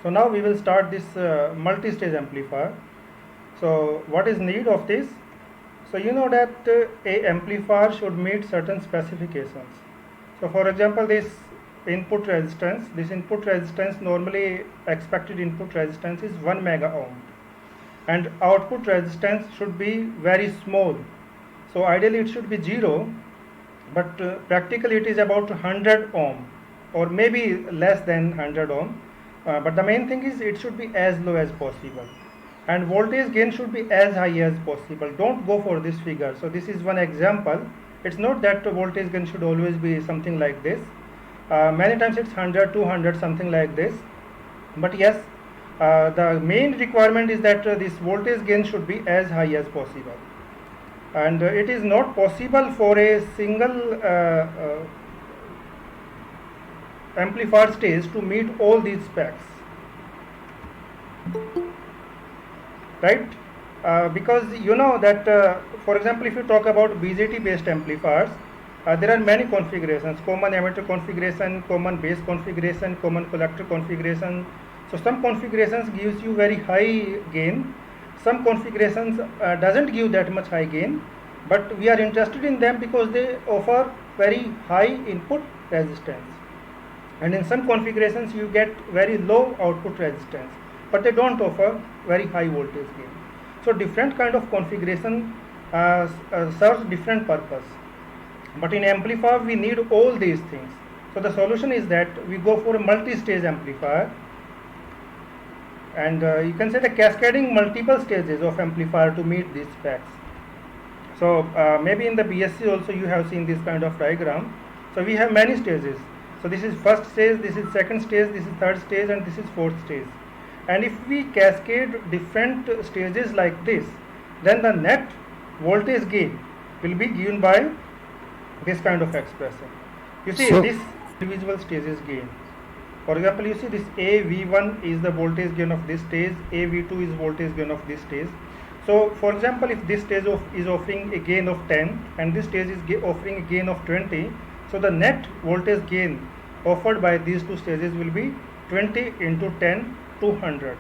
So now we will start this multi-stage amplifier. So what is need of this? So you know that a amplifier should meet certain specifications. So for example, this input resistance normally expected input resistance is 1 mega ohm, and output resistance should be very small. So ideally it should be 0, but practically it is about 100 ohm or maybe less than 100 ohm. But the main thing is it should be as low as possible, and voltage gain should be as high as possible. Don't go for this figure. So this is one example. It's not that voltage gain should always be something like this. Many times it's 100, 200, something like this. But yes, the main requirement is that this voltage gain should be as high as possible, and it is not possible for a single amplifier stage to meet all these specs, right? Because you know that for example, if you talk about BJT based amplifiers, there are many configurations: common emitter configuration, common base configuration, common collector configuration. So some configurations gives you very high gain, some configurations doesn't give that much high gain, but we are interested in them because they offer very high input resistance, and in some configurations you get very low output resistance, but they don't offer very high voltage gain. So different kind of configuration serves different purpose, but in amplifier we need all these things. So the solution is that we go for a multi-stage amplifier, and you can say the cascading multiple stages of amplifier to meet these specs. So maybe in the BSc also you have seen this kind of diagram. So we have many stages. So this is first stage, this is second stage, this is third stage, and this is fourth stage. And if we cascade different stages like this, then the net voltage gain will be given by this kind of expression. You see, So, this individual stages gain. For example, you see this AV1 is the voltage gain of this stage, AV2 is voltage gain of this stage. So for example, if this stage is offering a gain of 10 and this stage is offering a gain of 20, so the net voltage gain offered by these two stages will be 20 into 10 to 100.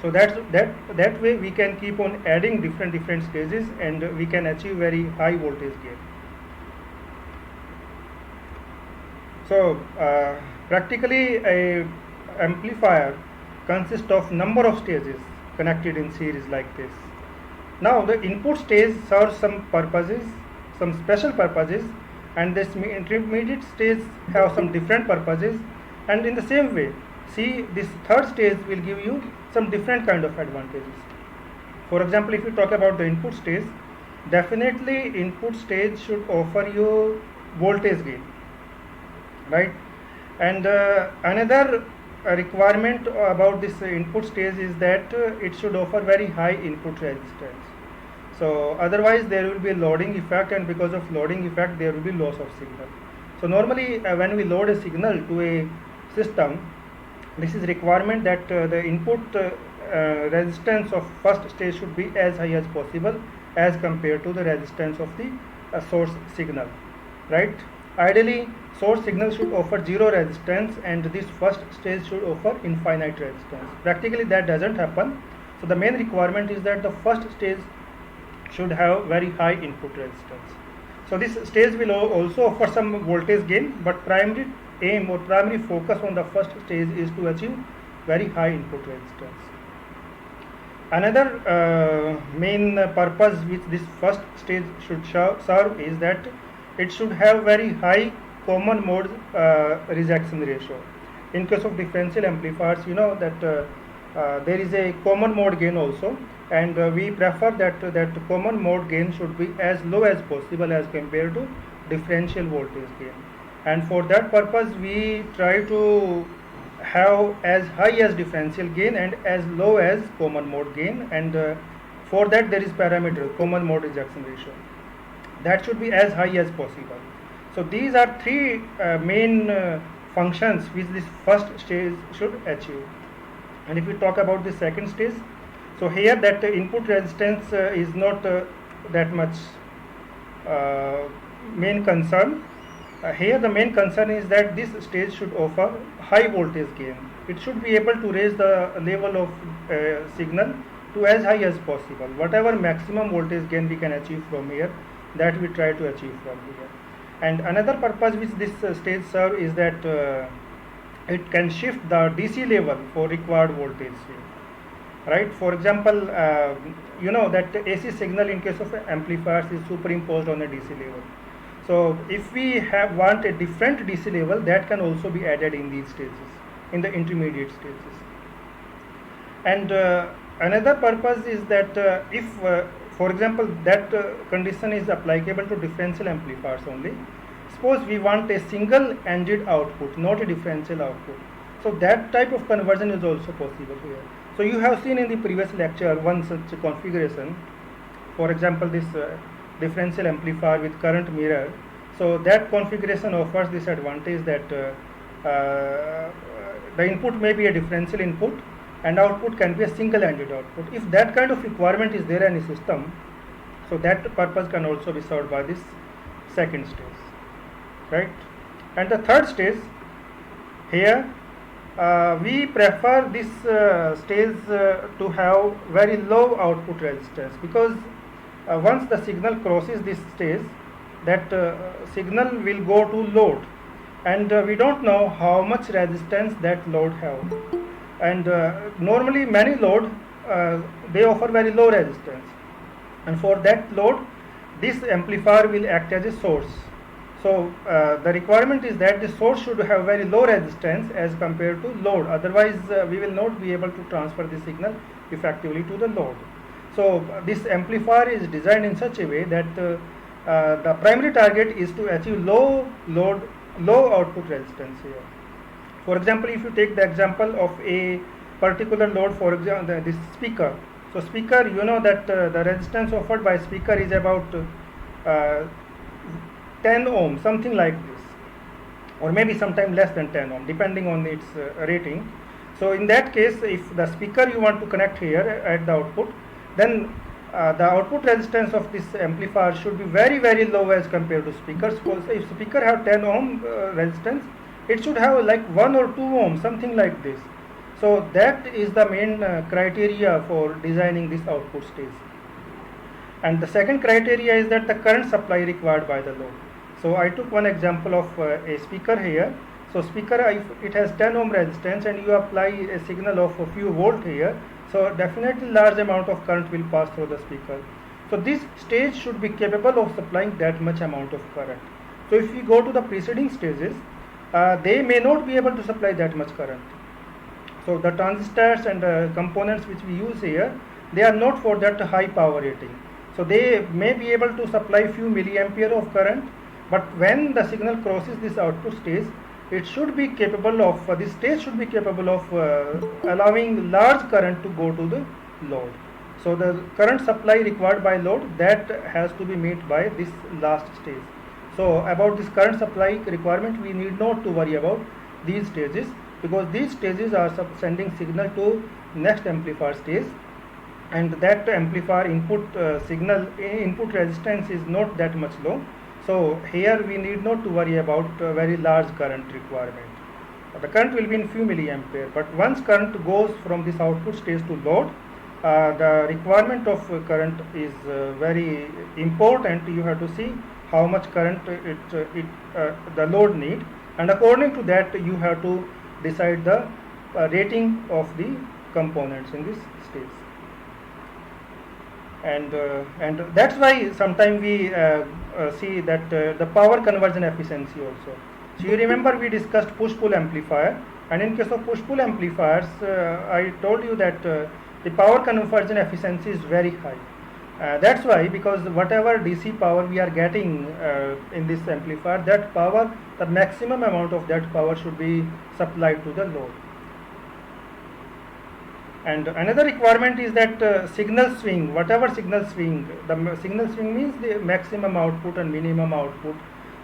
So that way we can keep on adding different stages, and we can achieve very high voltage gain. So practically a amplifier consists of number of stages connected in series like this. Now the input stage serves some purposes, some special purposes, and this intermediate stage have some different purposes, and in the same way, see, this third stage will give you some different kind of advantages. For example, if you talk about the input stage, definitely input stage should offer you voltage gain, right? And another requirement about this input stage is that it should offer very high input resistance. So otherwise there will be a loading effect, and because of loading effect there will be loss of signal. So normally when we load a signal to a system, this is requirement that the input resistance of first stage should be as high as possible as compared to the resistance of the source signal, right? Ideally source signal should offer zero resistance, and this first stage should offer infinite resistance. Practically that doesn't happen. So the main requirement is that the first stage should have very high input resistance. So this stage will also offer some voltage gain, but primary aim or primary focus on the first stage is to achieve very high input resistance. Another main purpose which this first stage should serve is that it should have very high common mode rejection ratio. In case of differential amplifiers, you know that there is a common mode gain also, and we prefer that common mode gain should be as low as possible as compared to differential voltage gain. And for that purpose we try to have as high as differential gain and as low as common mode gain, and for that there is parameter common mode rejection ratio that should be as high as possible. So these are three main functions which this first stage should achieve. And if we talk about the second stage, so here that input resistance is not that much main concern. Here the main concern is that this stage should offer high voltage gain. It should be able to raise the level of signal to as high as possible. Whatever maximum voltage gain we can achieve from here, that we try to achieve from here. And another purpose which this stage serves is that it can shift the DC level for required voltage swing. Right? For example, you know that AC signal in case of amplifiers is superimposed on a DC level. So if we want a different DC level, that can also be added in these stages, in the intermediate stages. And another purpose is that if, for example, that condition is applicable to differential amplifiers only. Suppose we want a single-ended output, not a differential output. So that type of conversion is also possible here. So you have seen in the previous lecture one such configuration. For example, this differential amplifier with current mirror. So that configuration offers this advantage that the input may be a differential input and output can be a single-ended output. If that kind of requirement is there in a system, so that purpose can also be served by this second stage, right? And the third stage, here we prefer this stage to have very low output resistance, because once the signal crosses this stage, that signal will go to load, and we don't know how much resistance that load have. And normally many load they offer very low resistance, and for that load this amplifier will act as a source. So the requirement is that the source should have very low resistance as compared to load, otherwise we will not be able to transfer the signal effectively to the load. So this amplifier is designed in such a way that the primary target is to achieve low output resistance here. For example, if you take the example of a particular load, for example this speaker. So speaker, you know that the resistance offered by speaker is about 10 ohm, something like this, or maybe sometime less than 10 ohm depending on its rating. So in that case, if the speaker you want to connect here at the output, then the output resistance of this amplifier should be very low as compared to speakers. Suppose if speaker have 10 ohm resistance, it should have like 1 or 2 ohm, something like this. So that is the main criteria for designing this output stage. And the second criteria is that the current supply required by the load. So I took one example of a speaker here. So speaker, if it has 10 ohm resistance and you apply a signal of a few volt here, so definitely large amount of current will pass through the speaker. So this stage should be capable of supplying that much amount of current. So if we go to the preceding stages, they may not be able to supply that much current. So the transistors and components which we use here, they are not for that high power rating. So they may be able to supply few milliampere of current, but when the signal crosses this output stage, it should be capable of, this stage should be capable of allowing large current to go to the load. So the current supply required by load, that has to be met by this last stage. So about this current supply requirement, we need not to worry about these stages, because these stages are sending signal to next amplifier stage, and that amplifier input signal input resistance is not that much low. So here we need not to worry about very large current requirement. The current will be in few milliampere, but once current goes from this output stage to load, the requirement of current is very important. You have to see how much current the load need, and according to that you have to decide the rating of the components in this stage. And that's why sometimes we see that the power conversion efficiency also. So you remember we discussed push-pull amplifier, and in case of push-pull amplifiers, I told you that the power conversion efficiency is very high. That's why, because whatever DC power we are getting in this amplifier, that power, the maximum amount of that power should be supplied to the load. And another requirement is that signal swing, whatever signal swing, the signal swing means the maximum output and minimum output.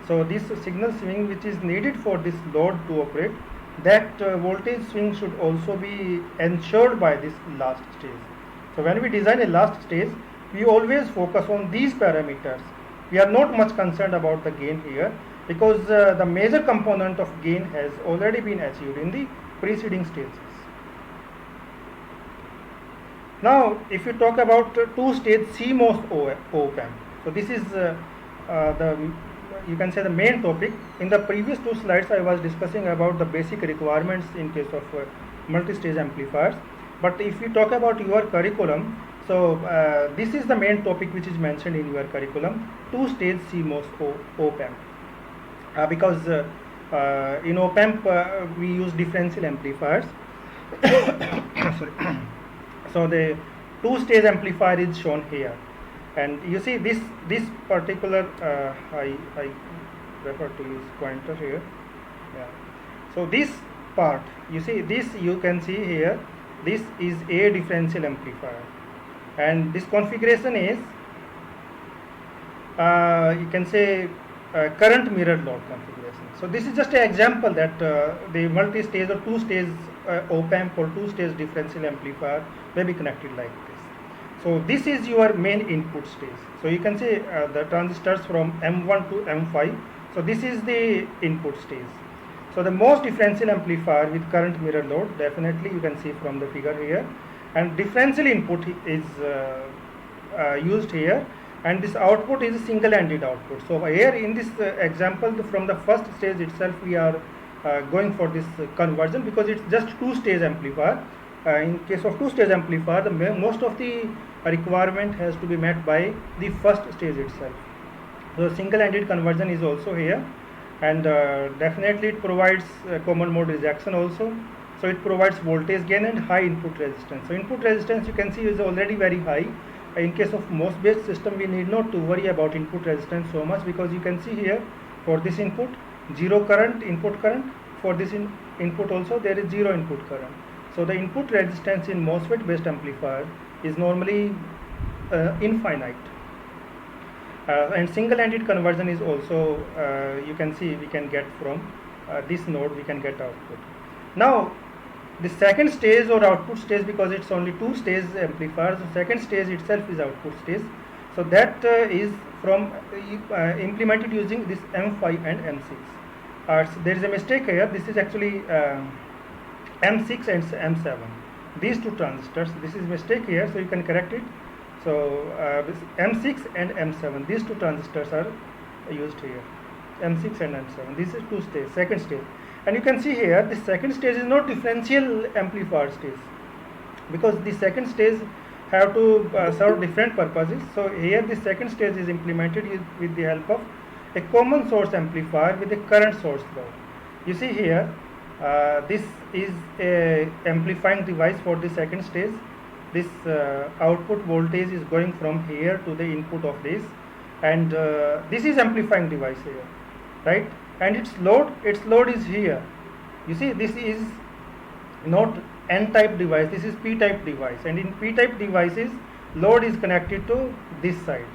So this signal swing which is needed for this load to operate, that voltage swing should also be ensured by this last stage. So when we design a last stage, we always focus on these parameters. We are not much concerned about the gain here. because the major component of gain has already been achieved in the preceding stages. Now, if you talk about two-stage CMOS op-amp, so this is the, you can say, the main topic. In the previous two slides, I was discussing about the basic requirements in case of multi-stage amplifiers. But if you talk about your curriculum, so this is the main topic which is mentioned in your curriculum: two-stage CMOS op-amp. Because in op-amp we use differential amplifiers. Sorry. So the two-stage amplifier is shown here, and you see this particular I refer to use pointer here. Yeah. So this part, you see this, you can see here, this is a differential amplifier, and this configuration is you can say current mirrored load configuration. So this is just an example that the multi-stage or two-stage op-amp or two-stage differential amplifier may be connected like this. So this is your main input stage. So you can see the transistors from M1 to M5. So this is the input stage. So the most differential amplifier with current mirror load, definitely you can see from the figure here, and differential input is used here, and this output is a single-ended output. So here in this example, from the first stage itself we are going for this conversion, because it's just two-stage amplifier. In case of two-stage amplifier, the most of the requirement has to be met by the first stage itself. So single-ended conversion is also here, and definitely it provides common mode rejection also. So it provides voltage gain and high input resistance. So input resistance, you can see, is already very high. In case of MOS based system, we need not to worry about input resistance so much, because you can see here for this input, zero current, input current. For this input also there is zero input current. So the input resistance in MOSFET based amplifier is normally infinite. And single-ended conversion is also, you can see, we can get from this node, we can get output. Now the second stage or output stage, because it's only two-stage amplifier, so second stage itself is output stage. So that is from implemented using this M5 and M6. So there is a mistake here. This is actually M6 and M7. These two transistors, this is mistake here, so you can correct it. So this M6 and M7, these two transistors are used here. M6 and M7. This is two stage, second stage. And you can see here, the second stage is not differential amplifier stage, because the second stage have to serve different purposes. So here the second stage is implemented with the help of a common source amplifier with a current source load. You see here, this is a amplifying device for the second stage. This output voltage is going from here to the input of this, and this is amplifying device here, right? And its load is here. You see, this is not N-type device, this is P-type device, and in P-type devices load is connected to this side.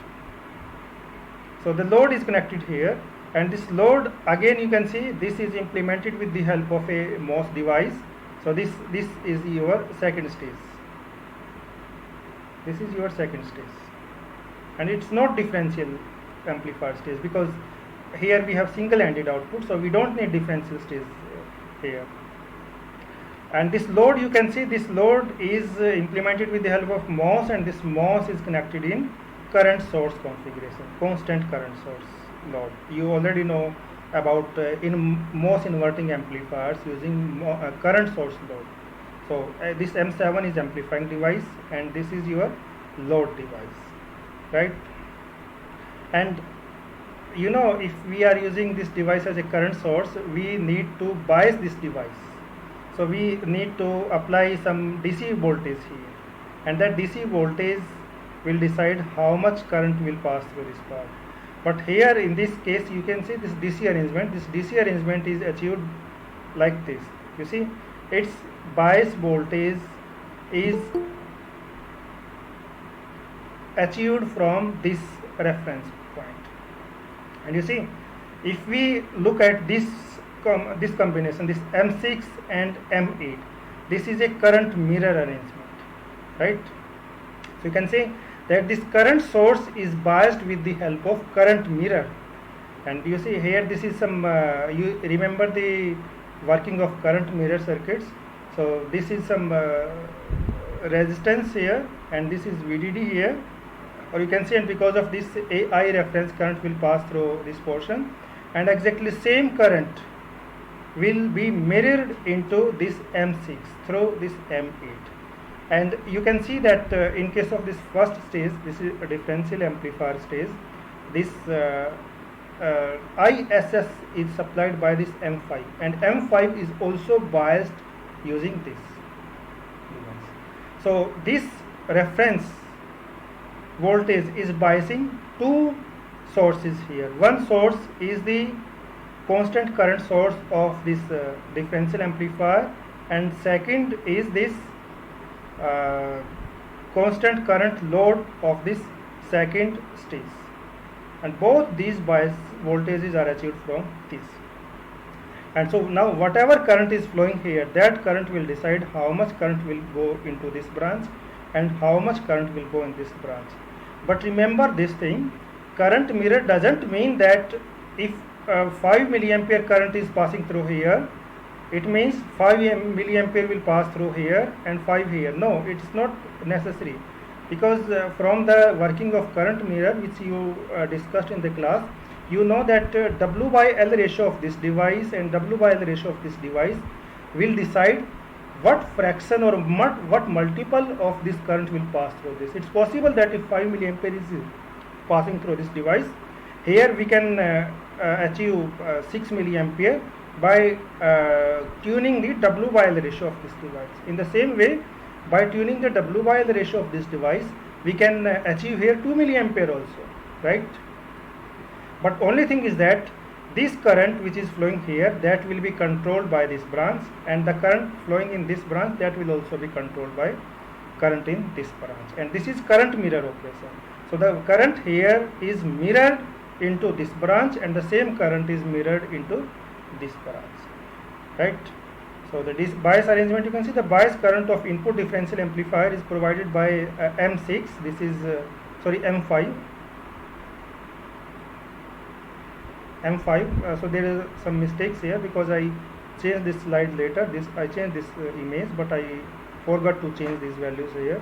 So the load is connected here, and this load, again you can see, this is implemented with the help of a MOS device. So this is your second stage. This is your second stage, and it's not differential amplifier stage, because here we have single-ended output, so we don't need differential stage here. And this load, you can see, this load is implemented with the help of MOS, and this MOS is connected in current source configuration, constant current source load. You already know about in MOS inverting amplifiers using current source load. So this M7 is amplifying device, and this is your load device, right? And you know, if we are using this device as a current source, we need to bias this device. So we need to apply some DC voltage here, and that DC voltage will decide how much current will pass through this part. But here in this case, you can see this DC arrangement. This DC arrangement is achieved like this. You see, its bias voltage is achieved from this reference point. And you see, if we look at this combination, this M6 and M8, this is a current mirror arrangement, right? So you can say that this current source is biased with the help of current mirror, And you see here, this is some you remember the working of current mirror circuits. So this is some resistance here, and this is VDD here, or you can see, and because of this AI reference current will pass through this portion, and exactly same current will be mirrored into this M6 through this M8. And you can see that in case of this first stage, this is a differential amplifier stage, this ISS is supplied by this M5, and M5 is also biased using this device. So this reference voltage is biasing two sources here. One source is the constant current source of this differential amplifier, and second is this constant current load of this second stage, and both these bias voltages are achieved from this. And so now whatever current is flowing here, that current will decide how much current will go into this branch and how much current will go in this branch. But remember this thing, current mirror doesn't mean that if 5 milliampere current is passing through here, it means 5 milliampere will pass through here and 5 here. No, it's not necessary, because from the working of current mirror, which you discussed in the class, you know that W by L ratio of this device and W by L ratio of this device will decide what fraction or what multiple of this current will pass through this. It's possible that if 5 milliampere is passing through this device, here we can achieve 6 milliampere by tuning the W by L ratio of this device. In the same way, by tuning the W by L ratio of this device, we can achieve here 2 milliampere also, right? But only thing is that this current which is flowing here, that will be controlled by this branch, and the current flowing in this branch, that will also be controlled by current in this branch. And this is current mirror operation. So the current here is mirrored into this branch, and the same current is mirrored into this branch, right? So the bias arrangement, you can see the bias current of input differential amplifier is provided by M6. This is M5. So there is some mistakes here, because I changed this slide later. I changed this image, but I forgot to change these values here.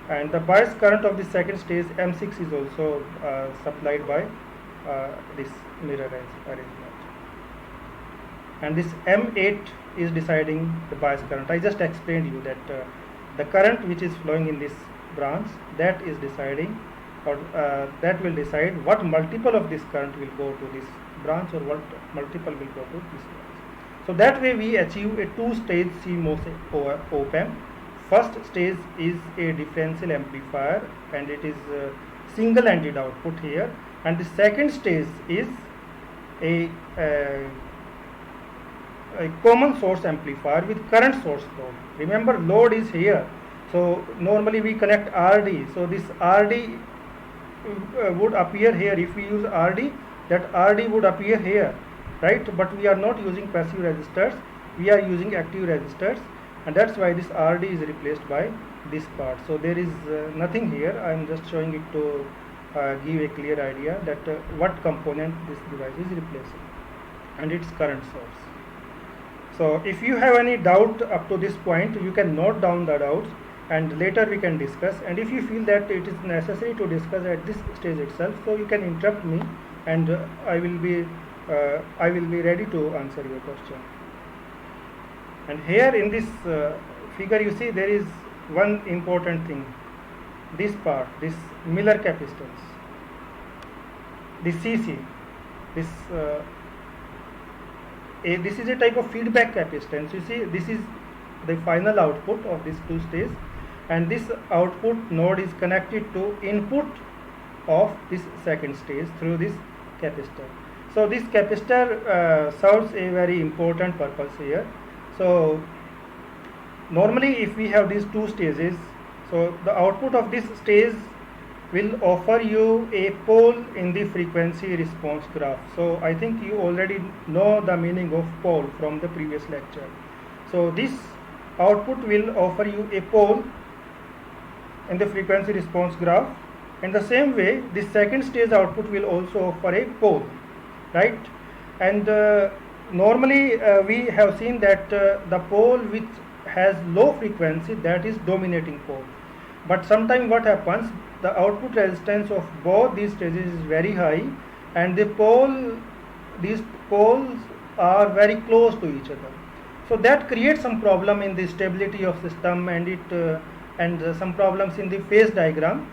And the bias current of the second stage M6 is also supplied by this mirror arrangement. And this M8 is deciding the bias current. I just explained you that the current which is flowing in this branch, that is deciding, or that will decide what multiple of this current will go to this branch, or what multiple will go to this branch. So that way we achieve a two-stage CMOS op-amp. First stage is a differential amplifier, and it is single-ended output here, and the second stage is a common source amplifier with current source load. Remember, load is here, so normally we connect RD. So this RD would appear here. If we use RD, that RD would appear here, right? But we are not using passive resistors, we are using active resistors, and that's why this RD is replaced by this part. So there is nothing here. I am just showing it to give a clear idea that what component this device is replacing, and its current source. So if you have any doubt up to this point, you can note down the doubts, and later we can discuss. And if you feel that it is necessary to discuss at this stage itself, so you can interrupt me, and I will be ready to answer your question. And here in this figure, you see there is one important thing. This part, this Miller capacitance, this CC, this is a type of feedback capacitance. You see, this is the final output of this two stage, and this output node is connected to input of this second stage through this capacitor. So this capacitor serves a very important purpose here. So normally if we have these two stages, so the output of this stage will offer you a pole in the frequency response graph. So I think you already know the meaning of pole from the previous lecture. So this output will offer you a pole in the frequency response graph. In the same way, the second stage output will also offer a pole. right? And normally we have seen that the pole which has low frequency, that is dominating pole. But sometimes what happens, the output resistance of both these stages is very high, and these poles are very close to each other. So that creates some problem in the stability of system, and some problems in the phase diagram.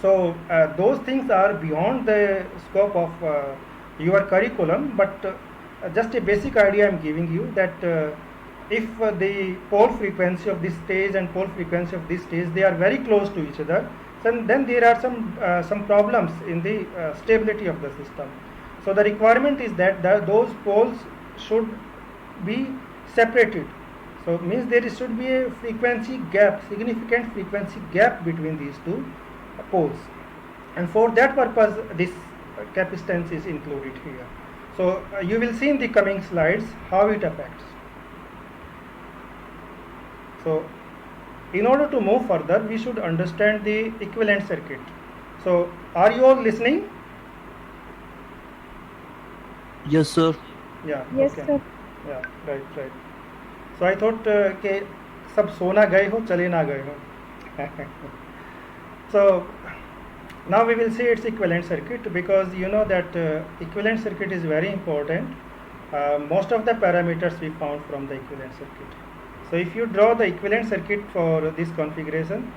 So those things are beyond the scope of your curriculum, but just a basic idea I am giving you, that if the pole frequency of this stage and pole frequency of this stage, they are very close to each other, then there are some problems in the stability of the system. So the requirement is that those poles should be separated. So means there should be a frequency gap, significant frequency gap between these two poles, and for that purpose this capacitance is included here. So you will see in the coming slides how it affects. So in order to move further, we should understand the equivalent circuit. So are you all listening? Yes, sir. Yeah. Yes, okay. sir. Yeah, right. So I thought कि सब सोना गए हो, चले ना गए हो. So now we will see its equivalent circuit, because you know that equivalent circuit is very important. Most of the parameters we found from the equivalent circuit. So if you draw the equivalent circuit for this configuration,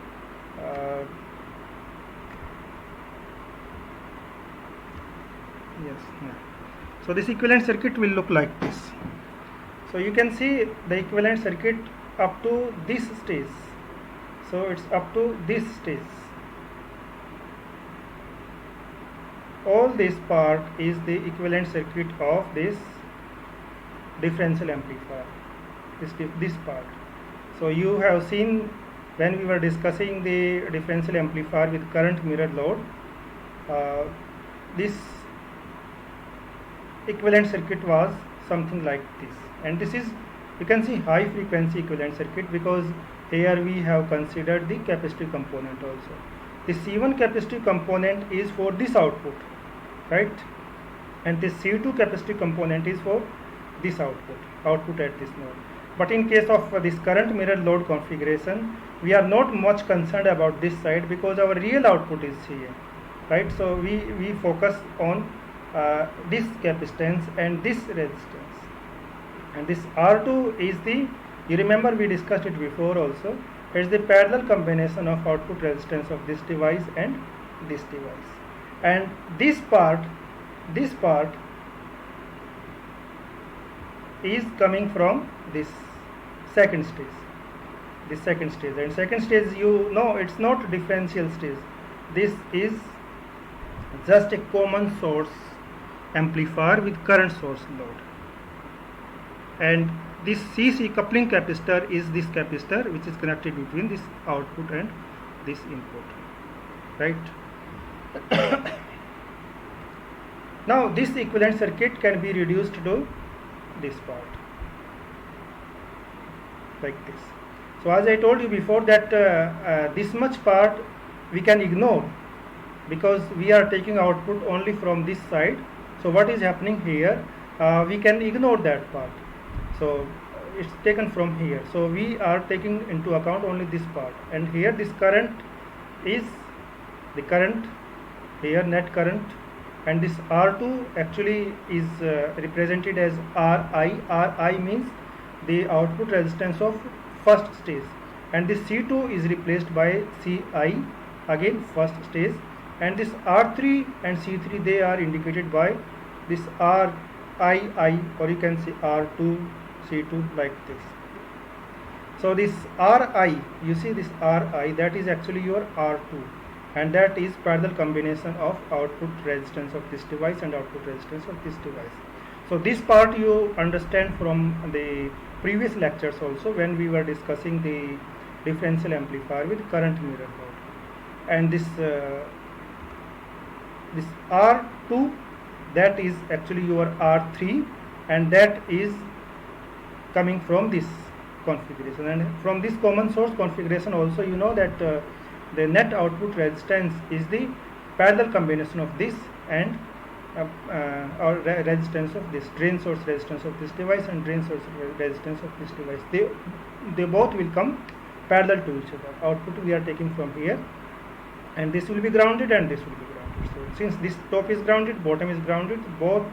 yes. So this equivalent circuit will look like this. So you can see the equivalent circuit up to this stage. So it's up to this stage. All this part is the equivalent circuit of this differential amplifier. This part. So you have seen when we were discussing the differential amplifier with current mirror load, this equivalent circuit was something like this, and this is, you can see, high frequency equivalent circuit, because here we have considered the capacitive component also. The C1 capacitive component is for this output, right, and this C2 capacitive component is for this output at this node. But in case of this current mirror load configuration, we are not much concerned about this side, because our real output is here, right? So we focus on this capacitance and this resistance, and this R2 is the, you remember we discussed it before also, it's the parallel combination of output resistance of this device and this device. And this part is coming from this second stage, and second stage, you know, it's not differential stage. This is just a common source amplifier with current source load, and this CC coupling capacitor is this capacitor which is connected between this output and this input, right? Now this equivalent circuit can be reduced to this part, like this. So as I told you before that this much part we can ignore, because we are taking output only from this side. So what is happening here, we can ignore that part. So it's taken from here, so we are taking into account only this part, and here this current is the current, here net current, and this R2 actually is represented as Ri. Ri means the output resistance of first stage, and this C2 is replaced by Ci, again first stage, and this R3 and C3, they are indicated by this Rii, or you can say R2, C2, like this. So this Ri, you see this Ri, that is actually your R2, and that is parallel combination of output resistance of this device and output resistance of this device. So this part you understand from the previous lectures also, when we were discussing the differential amplifier with current mirror load. And this R2, that is actually your R3, and that is coming from this configuration. And from this common source configuration also, you know that the net output resistance is the parallel combination of this and resistance of this drain source resistance of this device and drain source resistance of this device. They both will come parallel to each other. Output we are taking from here, and this will be grounded and this will be grounded. So since this top is grounded, bottom is grounded, both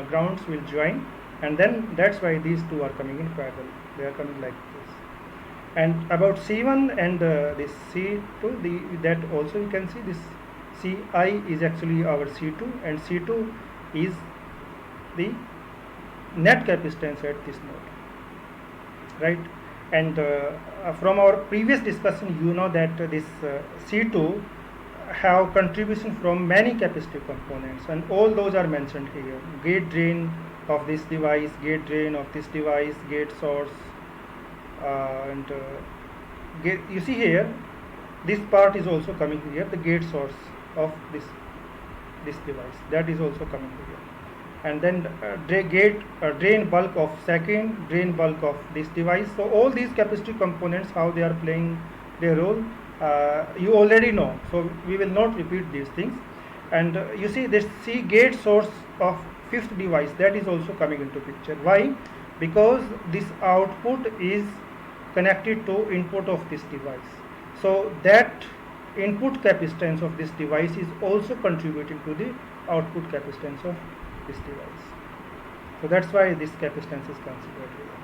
grounds will join, and then that's why these two are coming in parallel. They are coming like this. And about C1 and this C2, that also you can see this Ci is actually our C2, and C2 is the net capacitance at this node, right? And from our previous discussion, you know that this C2 have contribution from many capacitive components, and all those are mentioned here. Gate drain of this device, gate drain of this device, gate source, you see here, this part is also coming here, the gate source of this device, that is also coming here. And then drain bulk of second, drain bulk of this device. So all these capacitive components, how they are playing their role, you already know, so we will not repeat these things. And you see this gate source of fifth device, that is also coming into picture. Why? Because this output is connected to input of this device, so that input capacitance of this device is also contributing to the output capacitance of this device. So that's why this capacitance is considered here.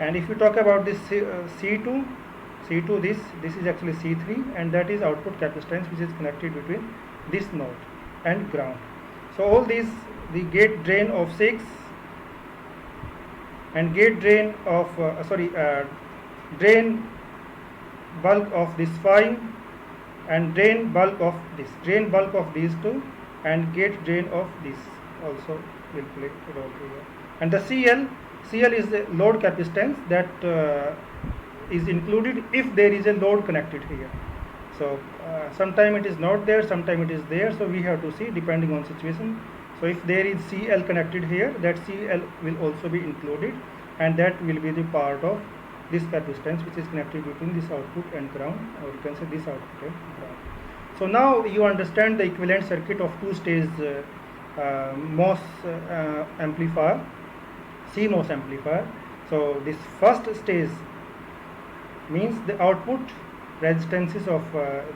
And if you talk about this C2, this is actually C3, and that is output capacitance which is connected between this node and ground. So all these, the gate drain of 6 and gate drain of drain bulk of this 5 and drain bulk of these two, and gate drain of this also will play a role here. And the CL is the load capacitance that is included if there is a load connected here. So sometime it is not there, sometime it is there, so we have to see depending on situation. So if there is CL connected here, that CL will also be included, and that will be the part of this capacitance which is connected between this output and ground, or you can say this output and ground. So now you understand the equivalent circuit of two-stage MOS amplifier, CMOS amplifier. So this first stage means the output resistances of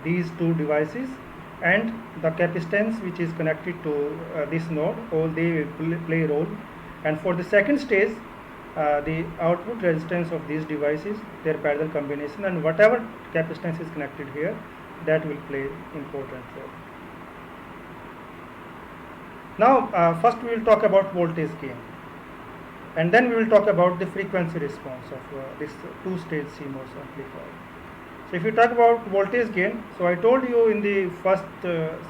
these two devices and the capacitance which is connected to this node, all they will play a role. And for the second stage, the output resistance of these devices, their parallel combination, and whatever capacitance is connected here, that will play important role. Now first we will talk about voltage gain, and then we will talk about the frequency response of this two-stage CMOS amplifier. So if you talk about voltage gain, so I told you in the first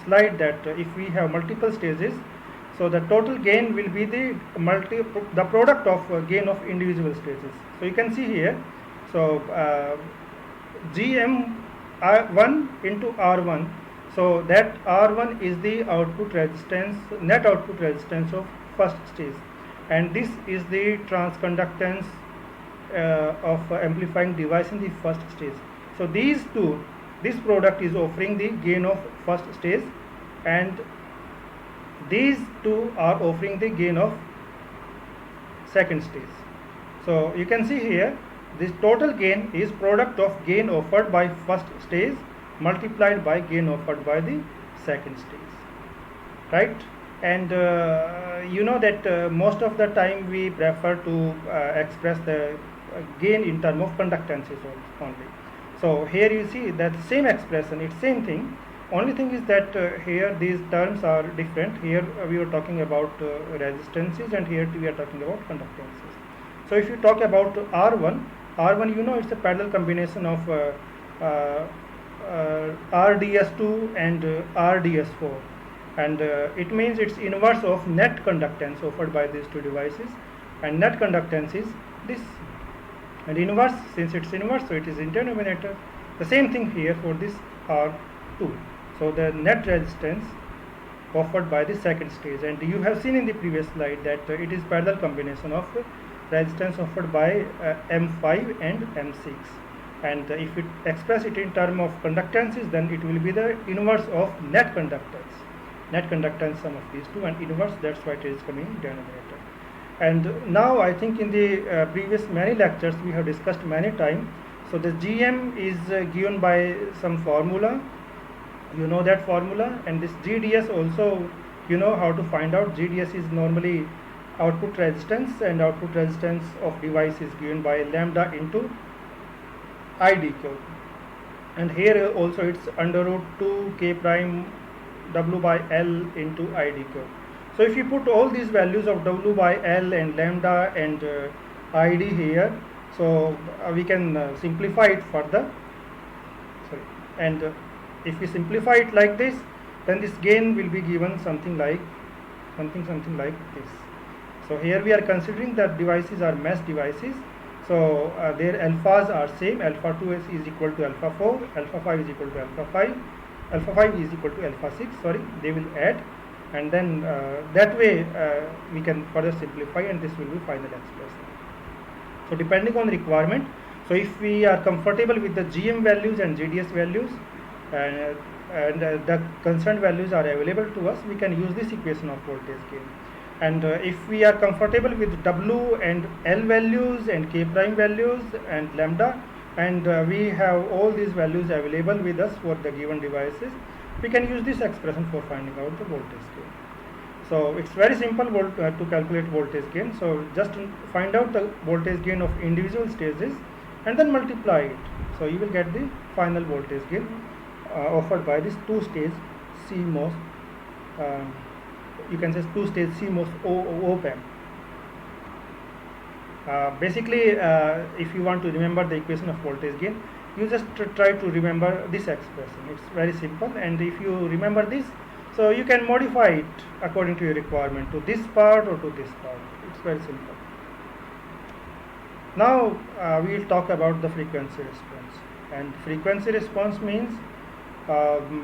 slide that if we have multiple stages, so the total gain will be the product of gain of individual stages. So you can see here, so GM1 into R1, so that R1 is the output resistance, net output resistance of first stage, and this is the transconductance of amplifying device in the first stage. So these two, this product is offering the gain of first stage, and these two are offering the gain of second stage. So you can see here, this total gain is product of gain offered by first stage multiplied by gain offered by the second stage, right? And you know that most of the time we prefer to express the gain in terms of conductances only. So here you see that same expression, it's same thing. Only thing is that here these terms are different. Here we are talking about resistances, and here we are talking about conductances. So if you talk about R1 you know it's a parallel combination of RDS2 and RDS4, and it means it's inverse of net conductance offered by these two devices, and net conductance is this, and inverse, since it's inverse, so it is in denominator. The same thing here for this R2. So the net resistance offered by the second stage, and you have seen in the previous slide that it is parallel combination of resistance offered by M5 and M6, and if it express it in term of conductances, then it will be the inverse of net conductance. net conductance sum of these two, and inverse, that's why it is coming in denominator. And now I think in the previous many lectures we have discussed many times. So the GM is given by some formula, you know that formula, and this GDS also you know how to find out. GDS is normally output resistance, and output resistance of device is given by lambda into IDQ, and here also it's under root 2 K prime W by L into IDQ. So if you put all these values of W by L and lambda and ID here, so we can simplify it further. Sorry. And if we simplify it like this, then this gain will be given something like this. So here we are considering that devices are mesh devices. So their alphas are same. Alpha 2 is equal to alpha 4, alpha 5 is equal to alpha 5, alpha 5 is equal to alpha 6. Sorry, they will add, and then that way we can further simplify, and this will be final expression. So depending on the requirement, so if we are comfortable with the GM values and GDS values, and the concerned values are available to us, we can use this equation of voltage gain. And if we are comfortable with W and L values and K prime values and lambda, and we have all these values available with us for the given devices, we can use this expression for finding out the voltage gain. So it's very simple to calculate voltage gain. So just find out the voltage gain of individual stages and then multiply it. So you will get the final voltage gain offered by this two-stage CMOS. You can say two-stage CMOS op-amp. Basically, if you want to remember the equation of voltage gain, you just try to remember this expression. It's very simple, and if you remember this, so you can modify it according to your requirement, to this part or to this part. It's very simple. Now we will talk about the frequency response. And frequency response means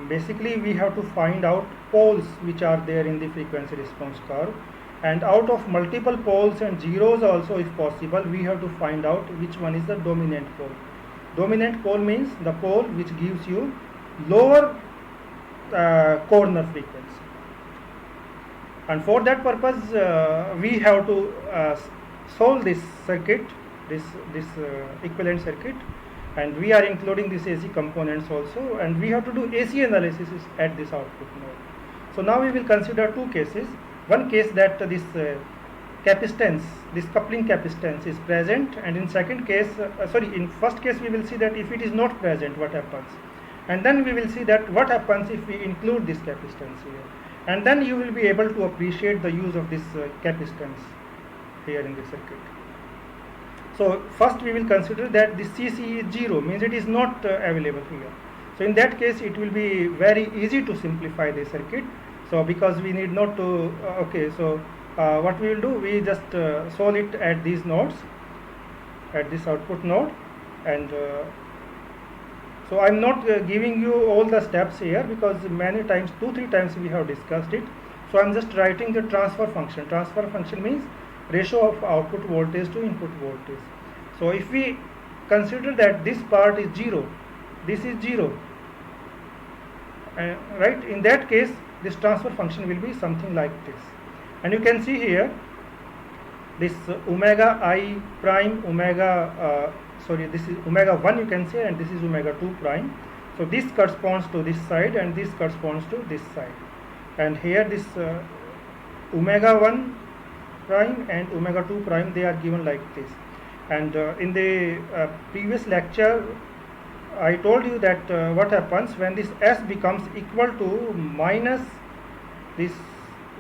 basically we have to find out poles which are there in the frequency response curve, and out of multiple poles and zeros also, if possible, we have to find out which one is the dominant pole. Dominant pole means the pole which gives you lower corner frequency, and for that purpose we have to solve this circuit, this equivalent circuit, and we are including this AC components also, and we have to do AC analysis at this output node. So now we will consider two cases. One case that this capacitance, this coupling capacitance is present, and in second case, in first case we will see that if it is not present, what happens, and then we will see that what happens if we include this capacitance here, and then you will be able to appreciate the use of this capacitance here in the circuit. So first we will consider that this CC is 0, means it is not available here. So in that case it will be very easy to simplify the circuit. So because we need not to, what we will do, we just solve it at these nodes, at this output node, and so I am not giving you all the steps here because many times, 2-3 times we have discussed it. So I am just writing the transfer function. Transfer function means ratio of output voltage to input voltage. So if we consider that this part is 0, this is 0, right, in that case this transfer function will be something like this. And you can see here this omega I prime, this is omega 1 you can say, and this is omega 2 prime. So this corresponds to this side and this corresponds to this side, and here this omega 1 prime and omega 2 prime, they are given like this. And in the previous lecture I told you that what happens when this S becomes equal to minus this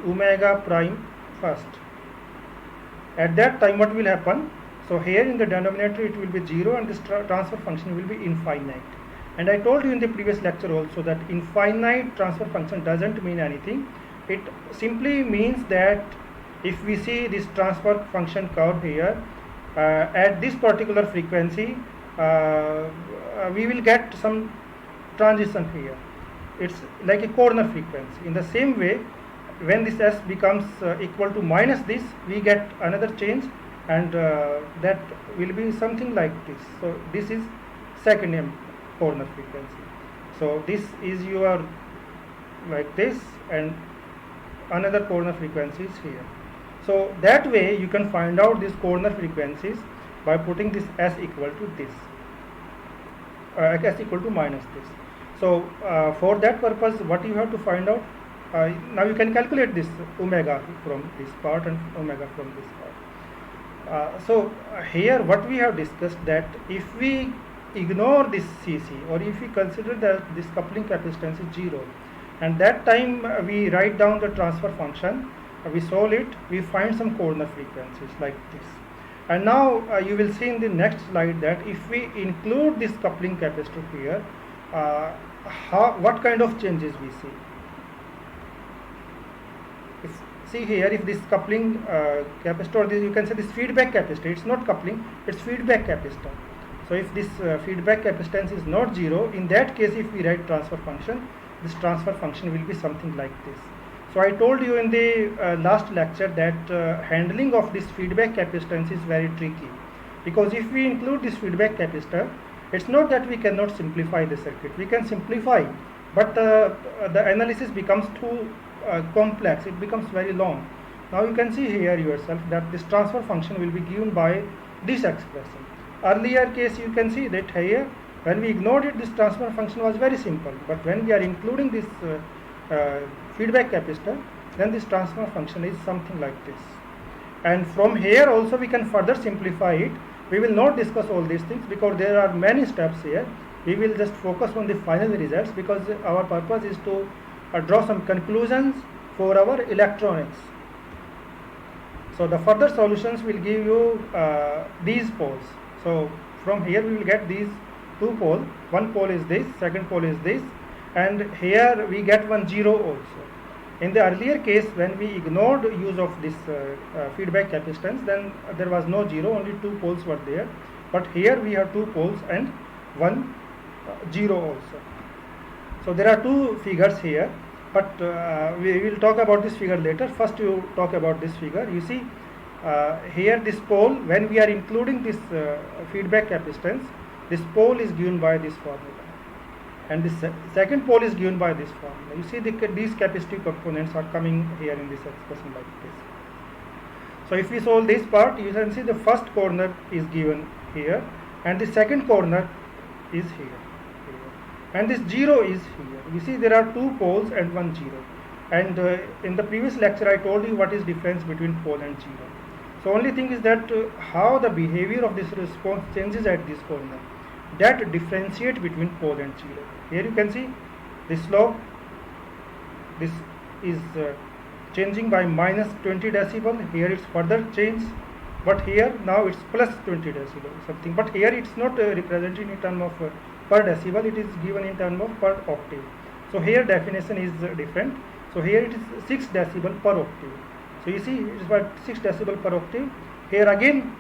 omega prime first. At that time what will happen? So here in the denominator it will be 0, and this transfer function will be infinite. And I told you in the previous lecture also that infinite transfer function doesn't mean anything. It simply means that if we see this transfer function curve here, at this particular frequency we will get some transition here. It's like a corner frequency. In the same way, when this S becomes equal to minus this, we get another change, and that will be something like this. So this is second corner frequency. So this is your like this, and another corner frequency is here. So that way you can find out these corner frequencies by putting this S equal to this, S equal to minus this. So for that purpose, what you have to find out, now you can calculate this omega from this part and omega from this part. So here what we have discussed, that if we ignore this Cc, or if we consider that this coupling capacitance is 0, and that time we write down the transfer function, we solve it, we find some corner frequencies like this. And now you will see in the next slide that if we include this coupling capacitor here, what kind of changes we see. See here, if this coupling capacitor, you can say this feedback capacitor, it's not coupling, it's feedback capacitor. So if this feedback capacitance is not 0, in that case if we write transfer function, this transfer function will be something like this. So I told you in the last lecture that handling of this feedback capacitance is very tricky, because if we include this feedback capacitor, it's not that we cannot simplify the circuit, we can simplify, but the analysis becomes too complex, it becomes very long. Now you can see here yourself that this transfer function will be given by this expression. Earlier case you can see that here when we ignored it, this transfer function was very simple, but when we are including this feedback capacitor, then this transfer function is something like this. And from here also we can further simplify it. We will not discuss all these things because there are many steps here. We will just focus on the final results, because our purpose is to draw some conclusions for our electronics. So the further solutions will give you these poles. So from here we will get these two poles. One pole is this, second pole is this, and here we get one 0 also. In the earlier case, when we ignored use of this feedback capacitance, then there was no 0, only two poles were there. But here we have two poles and one 0 also. So there are two figures here, but we will talk about this figure later. First you talk about this figure. You see here this pole, when we are including this feedback capacitance, this pole is given by this formula, and this second pole is given by this formula. You see these capacitive components are coming here in this expression like this. So if we solve this part, you can see the first corner is given here, and the second corner is here, and this 0 is here. You see there are two poles and one 0, and in the previous lecture I told you what is difference between pole and 0. So only thing is that how the behavior of this response changes at this corner, that differentiate between pole and 0. Here you can see this slope, this is changing by minus 20 decibel. Here it's further changed, but here now it's plus 20 decibel something. But here it's not represented in terms of per decibel, it is given in terms of per octave. So here definition is different. So here it is 6 decibel per octave. So you see it is about 6 decibel per octave. Here again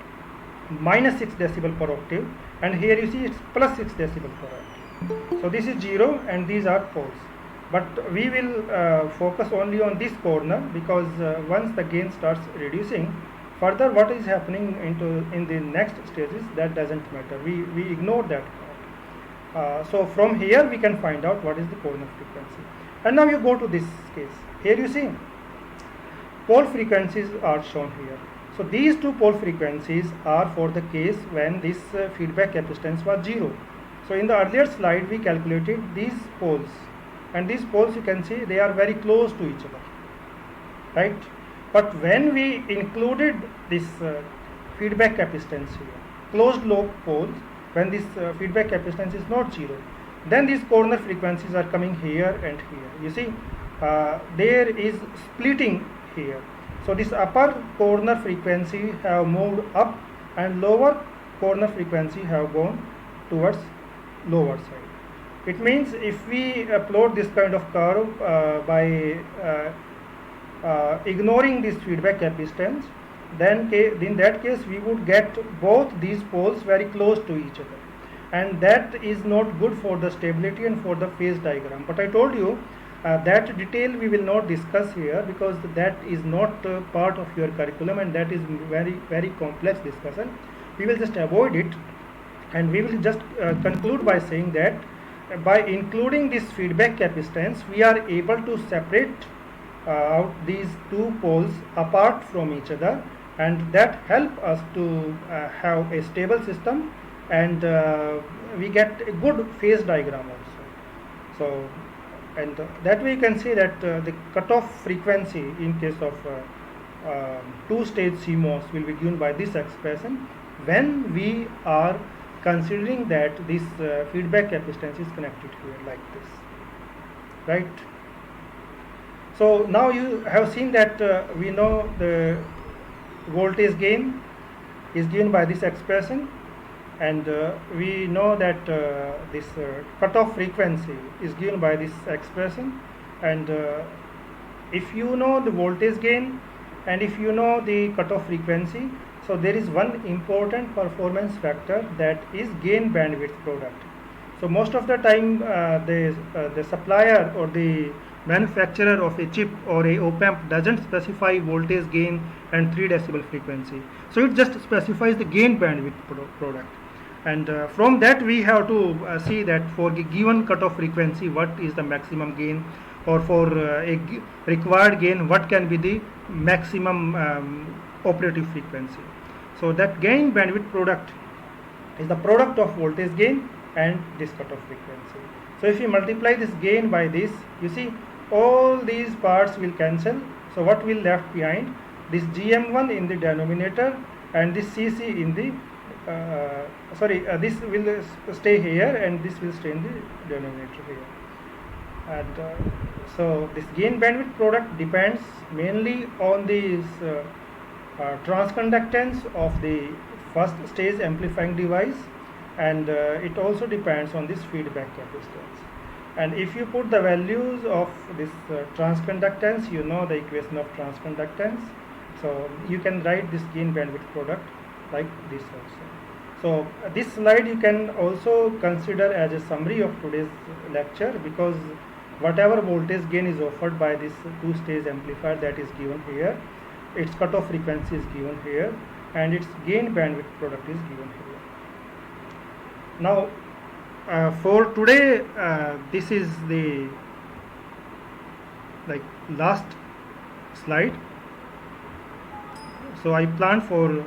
minus 6 decibel per octave, and here you see it's plus 6 decibel per octave. So this is 0 and these are poles. But we will focus only on this corner, because once the gain starts reducing, further what is happening in the next stages, that doesn't matter. We ignore that part. So from here we can find out what is the corner frequency. And now you go to this case. Here you see pole frequencies are shown here. So these two pole frequencies are for the case when this feedback capacitance was 0. So in the earlier slide we calculated these poles, and these poles you can see they are very close to each other, right? But when we included this feedback capacitance here, closed loop poles, when this feedback capacitance is not 0, then these corner frequencies are coming here and here. You see there is splitting here. So this upper corner frequency have moved up, and lower corner frequency have gone towards lower side. It means if we plot this kind of curve by ignoring this feedback capacitance, then in that case we would get both these poles very close to each other, and that is not good for the stability and for the phase diagram. But I told you that detail we will not discuss here, because that is not part of your curriculum, and that is very complex discussion. We will just avoid it, and we will just conclude by saying that by including this feedback capacitance, we are able to separate out these two poles apart from each other, and that help us to have a stable system, and we get a good phase diagram also. So, and that way you can see that the cutoff frequency in case of two-stage CMOS will be given by this expression when we are considering that this feedback capacitance is connected here like this, right? So now you have seen that we know the voltage gain is given by this expression, and we know that this cutoff frequency is given by this expression, and if you know the voltage gain and if you know the cutoff frequency, so there is one important performance factor, that is gain bandwidth product. So most of the time the supplier or the manufacturer of a chip or a op-amp doesn't specify voltage gain and 3 decibel frequency, so it just specifies the gain bandwidth product, and from that we have to see that for the given cutoff frequency what is the maximum gain, or for a required gain what can be the maximum operative frequency. So that gain bandwidth product is the product of voltage gain and this cutoff frequency. So if you multiply this gain by this, you see all these parts will cancel. So what will left behind? This GM1 in the denominator and this CC in the this will stay here and this will stay in the denominator here. And so this gain bandwidth product depends mainly on the transconductance of the first stage amplifying device, and it also depends on this feedback capacitance. And if you put the values of this transconductance, you know the equation of transconductance, so you can write this gain bandwidth product like this also. So this slide you can also consider as a summary of today's lecture, because whatever voltage gain is offered by this two-stage amplifier, that is given here, its cutoff frequency is given here, and its gain bandwidth product is given here. Now for today this is the last slide. So I planned for